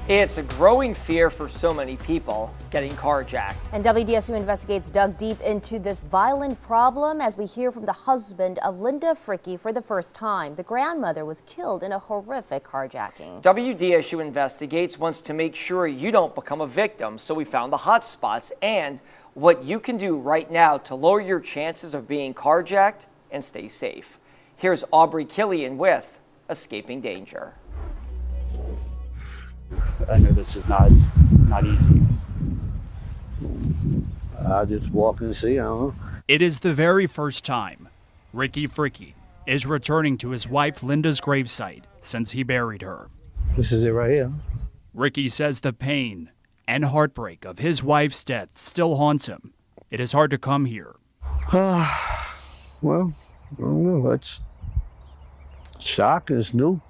It's a growing fear for so many people getting carjacked. And WDSU Investigates dug deep into this violent problem as we hear from the husband of Linda Fricke for the first time. The grandmother was killed in a horrific carjacking. WDSU Investigates wants to make sure you don't become a victim, so we found the hot spots and what you can do right now to lower your chances of being carjacked and stay safe. Here's Aubrey Killian with Escaping Danger. I know this is not easy. I just walk and see, I don't know. It is the very first time Ricky Fricke is returning to his wife Linda's gravesite since he buried her. This is it right here. Ricky says the pain and heartbreak of his wife's death still haunts him. It is hard to come here. Well, I don't know. It's shocking. It's new.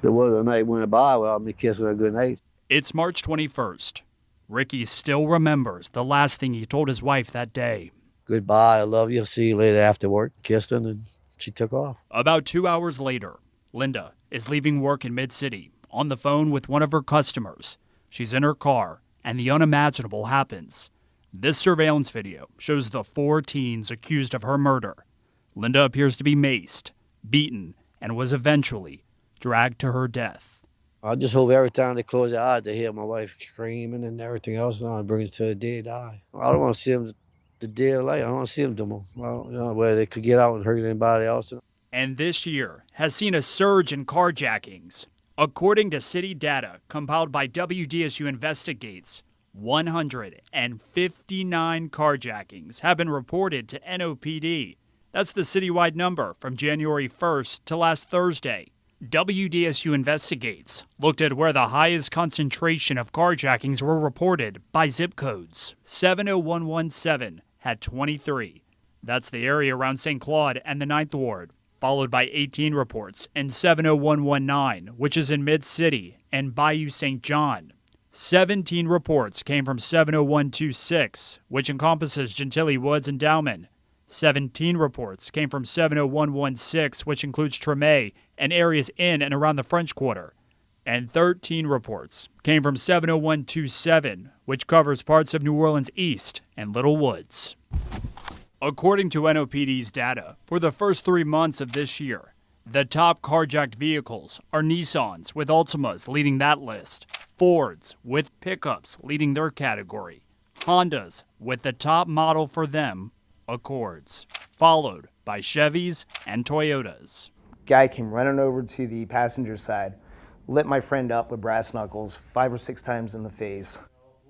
There was a night went by without me kissing her goodnight. It's March 21st. Ricky still remembers the last thing he told his wife that day. Goodbye, I love you. See you later after work. Kissed her and she took off. About 2 hours later, Linda is leaving work in Mid-City on the phone with one of her customers. She's in her car and the unimaginable happens. This surveillance video shows the 4 teens accused of her murder. Linda appears to be maced, beaten, and was eventually dragged to her death. I just hope every time they close their eyes, they hear my wife screaming and everything else, and I bring it to the dead eye. I don't want to see them the dead light. I don't want to see them do more. Where they could get out and hurt anybody else. And this year has seen a surge in carjackings. According to city data compiled by WDSU Investigates, 159 carjackings have been reported to NOPD. That's the citywide number from January 1st to last Thursday. WDSU Investigates looked at where the highest concentration of carjackings were reported by zip codes. 70117 had 23. That's the area around St. Claude and the 9th Ward, followed by 18 reports in 70119, which is in Mid-City, and Bayou St. John. 17 reports came from 70126, which encompasses Gentilly Woods and Dowman. 17 reports came from 70116, which includes Treme and areas in and around the French Quarter. And 13 reports came from 70127, which covers parts of New Orleans East and Little Woods. According to NOPD's data, for the first 3 months of this year, the top carjacked vehicles are Nissans, with Altimas leading that list, Fords with pickups leading their category, Hondas with the top model for them, Accords, followed by Chevys and Toyotas. Guy came running over to the passenger side, lit my friend up with brass knuckles 5 or 6 times in the face.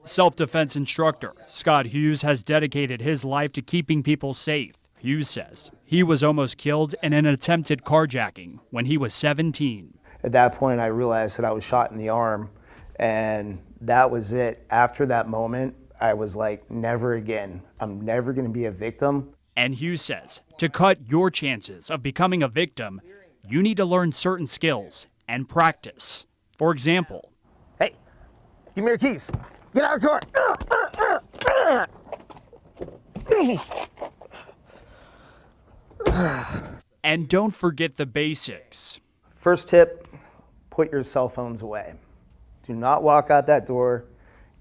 Self-defense instructor Scott Hughes has dedicated his life to keeping people safe. Hughes says he was almost killed in an attempted carjacking when he was 17. At that point, I realized that I was shot in the arm, and that was it. After that moment, I was like, never again. I'm never going to be a victim. And Hughes says to cut your chances of becoming a victim, you need to learn certain skills and practice. For example, hey, give me your keys. Get out of the car. And don't forget the basics. First tip, put your cell phones away. Do not walk out that door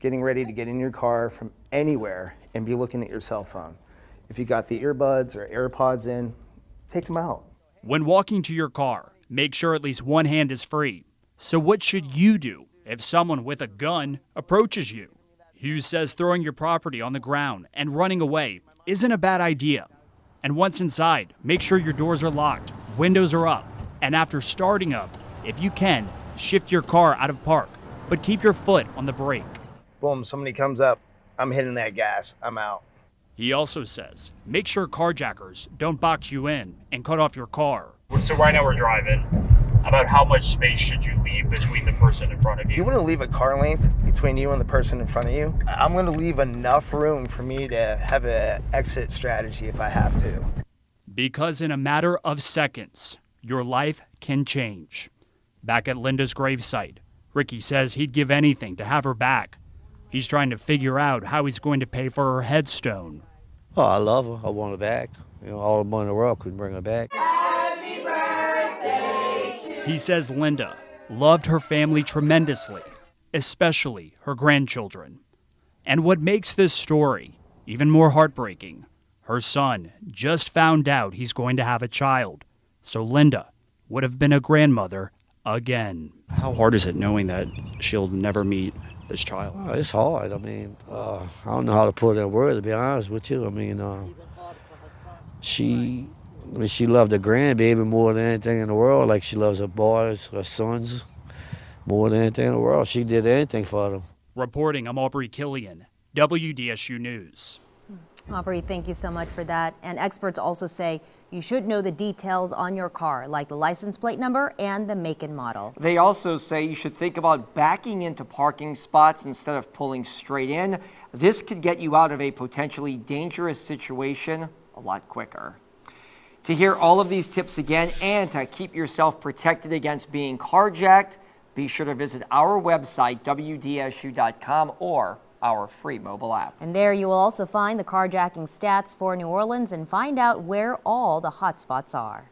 getting ready to get in your car from anywhere and be looking at your cell phone. If you got the earbuds or AirPods in, take them out. When walking to your car, make sure at least one hand is free. So what should you do if someone with a gun approaches you? Hughes says throwing your property on the ground and running away isn't a bad idea. And once inside, make sure your doors are locked, windows are up, and after starting up, if you can, shift your car out of park, but keep your foot on the brake. Boom, somebody comes up, I'm hitting that gas, I'm out. He also says, make sure carjackers don't box you in and cut off your car. So right now we're driving. About how much space should you leave between the person in front of you? If you want to leave a car length between you and the person in front of you, I'm going to leave enough room for me to have an exit strategy if I have to. Because in a matter of seconds, your life can change. Back at Linda's gravesite, Ricky says he'd give anything to have her back. He's trying to figure out how he's going to pay for her headstone. Oh, I love her. I want her back. All the money in the world couldn't bring her back. Happy birthday to He says Linda loved her family tremendously, especially her grandchildren. And what makes this story even more heartbreaking, her son just found out he's going to have a child, so Linda would have been a grandmother again. How hard is it knowing that she'll never meet this child? It's hard. I mean, I don't know how to put it in words, to be honest with you. I mean, she loved her grandbaby more than anything in the world, like she loves her boys, her sons, more than anything in the world. She did anything for them. Reporting, I'm Aubrey Killian, WDSU News. Aubrey, thank you so much for that. And experts also say you should know the details on your car, like the license plate number and the make and model. They also say you should think about backing into parking spots instead of pulling straight in. This could get you out of a potentially dangerous situation a lot quicker. To hear all of these tips again and to keep yourself protected against being carjacked, be sure to visit our website, WDSU.com, or our free mobile app. And there you will also find the carjacking stats for New Orleans and find out where all the hotspots are.